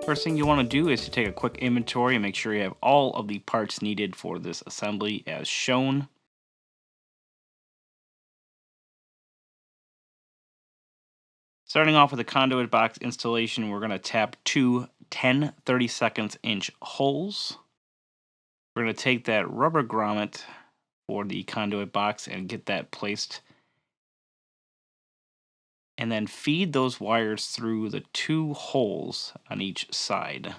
First thing you want to do is to take a quick inventory and make sure you have all of the parts needed for this assembly as shown. Starting off with the conduit box installation, we're going to tap two 10/32 inch holes. We're going to take that rubber grommet for the conduit box and get that placed. And then feed those wires through the two holes on each side.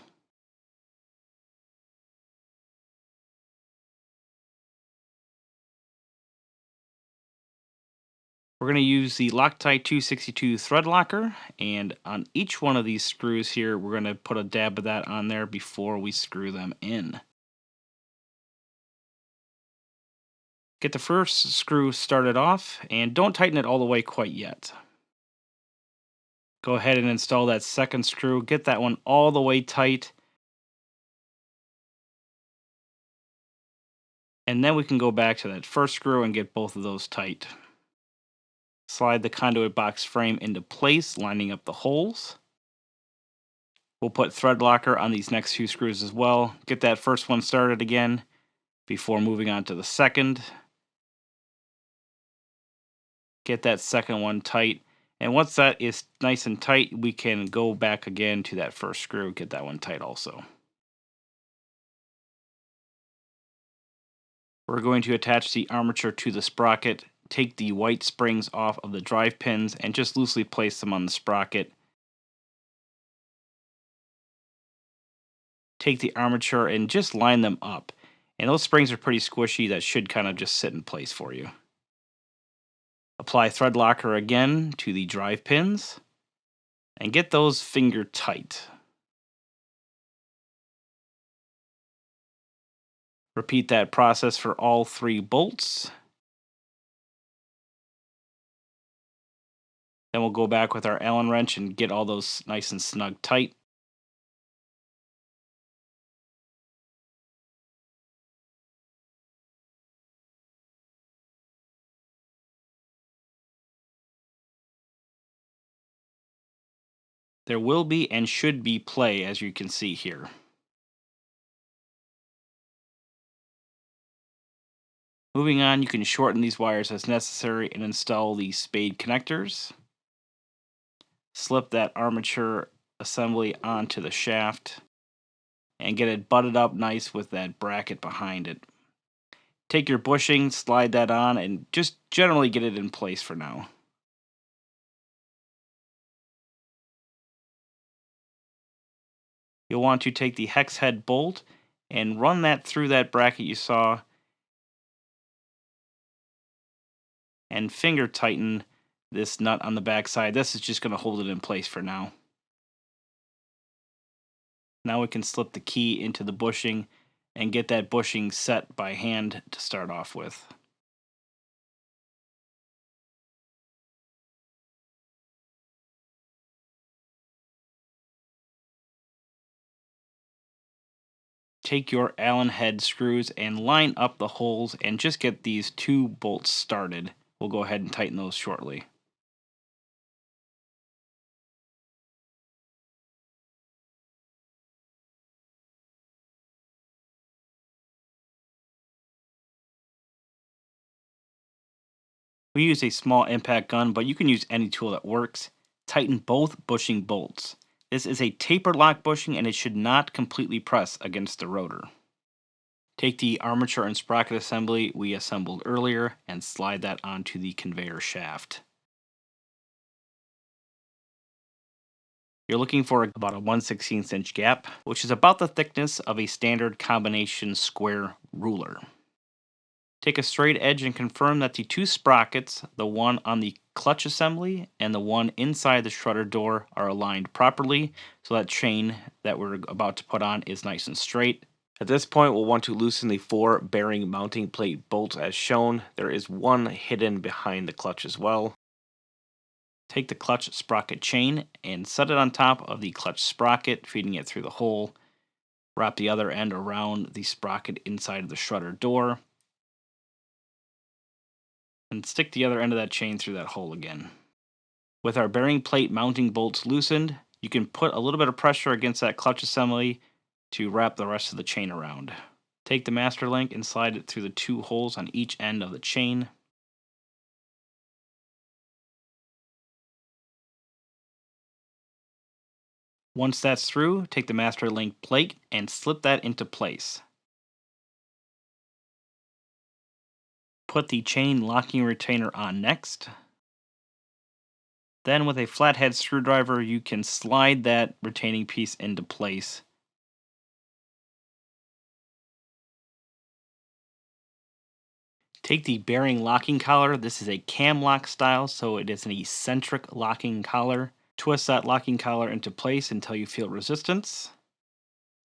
We're going to use the Loctite 262 thread locker, and on each one of these screws here, we're going to put a dab of that on there before we screw them in. Get the first screw started off, and don't tighten it all the way quite yet. Go ahead and install that second screw, get that one all the way tight, and then we can go back to that first screw and get both of those tight. Slide the conduit box frame into place, lining up the holes. We'll put thread locker on these next few screws as well. Get that first one started again before moving on to the second. Get that second one tight. And once that is nice and tight, we can go back again to that first screw, get that one tight also. We're going to attach the armature to the sprocket, take the white springs off of the drive pins, and just loosely place them on the sprocket. Take the armature and just line them up. And those springs are pretty squishy, that should kind of just sit in place for you. Apply thread locker again to the drive pins and get those finger tight. Repeat that process for all three bolts. Then we'll go back with our Allen wrench and get all those nice and snug tight. There will be and should be play, as you can see here. Moving on, you can shorten these wires as necessary and install the spade connectors. Slip that armature assembly onto the shaft and get it butted up nice with that bracket behind it. Take your bushing, slide that on, and just generally get it in place for now. You'll want to take the hex head bolt and run that through that bracket you saw and finger tighten this nut on the back side. This is just going to hold it in place for now. Now we can slip the key into the bushing and get that bushing set by hand to start off with. Take your Allen head screws and line up the holes and just get these two bolts started. We'll go ahead and tighten those shortly. We use a small impact gun, but you can use any tool that works. Tighten both bushing bolts. This is a tapered lock bushing and it should not completely press against the rotor. Take the armature and sprocket assembly we assembled earlier and slide that onto the conveyor shaft. You're looking for about a 1/16 inch gap, which is about the thickness of a standard combination square ruler. Take a straight edge and confirm that the two sprockets, the one on the clutch assembly and the one inside the shredder door, are aligned properly so that chain that we're about to put on is nice and straight. At this point, we'll want to loosen the 4 bearing mounting plate bolts as shown. There is one hidden behind the clutch as well. Take the clutch sprocket chain and set it on top of the clutch sprocket, feeding it through the hole. Wrap the other end around the sprocket inside of the shredder door. And stick the other end of that chain through that hole again. With our bearing plate mounting bolts loosened, You can put a little bit of pressure against that clutch assembly to wrap the rest of the chain around. Take the master link and slide it through the 2 holes on each end of the chain. Once that's through, take the master link plate and slip that into place. Put the chain locking retainer on next. Then with a flathead screwdriver, you can slide that retaining piece into place. Take the bearing locking collar. This is a cam lock style, so it is an eccentric locking collar. Twist that locking collar into place until you feel resistance.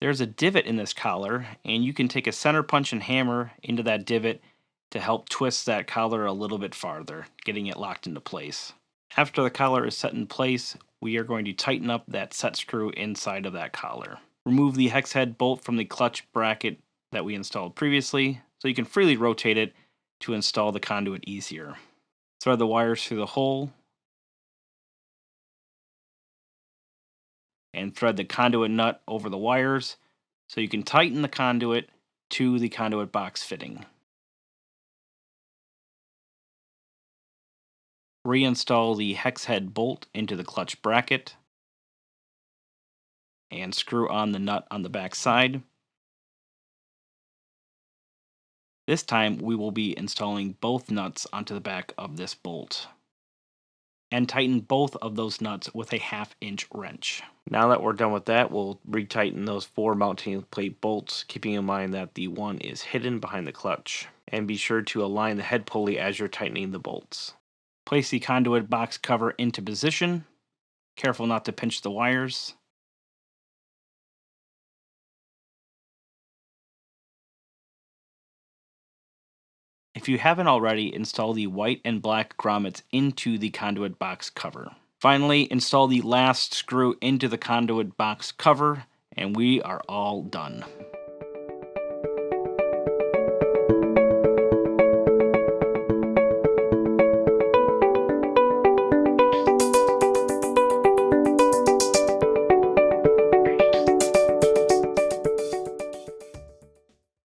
There's a divot in this collar, and you can take a center punch and hammer into that divot to help twist that collar a little bit farther, getting it locked into place. After the collar is set in place, we are going to tighten up that set screw inside of that collar. Remove the hex head bolt from the clutch bracket that we installed previously, so you can freely rotate it to install the conduit easier. Thread the wires through the hole, and thread the conduit nut over the wires so you can tighten the conduit to the conduit box fitting. Reinstall the hex head bolt into the clutch bracket and screw on the nut on the back side. This time we will be installing both nuts onto the back of this bolt. And tighten both of those nuts with a 1/2 inch wrench. Now that we're done with that, we'll retighten those 4 mounting plate bolts, keeping in mind that the one is hidden behind the clutch. And be sure to align the head pulley as you're tightening the bolts. Place the conduit box cover into position. Careful not to pinch the wires. If you haven't already, install the white and black grommets into the conduit box cover. Finally, install the last screw into the conduit box cover, and we are all done.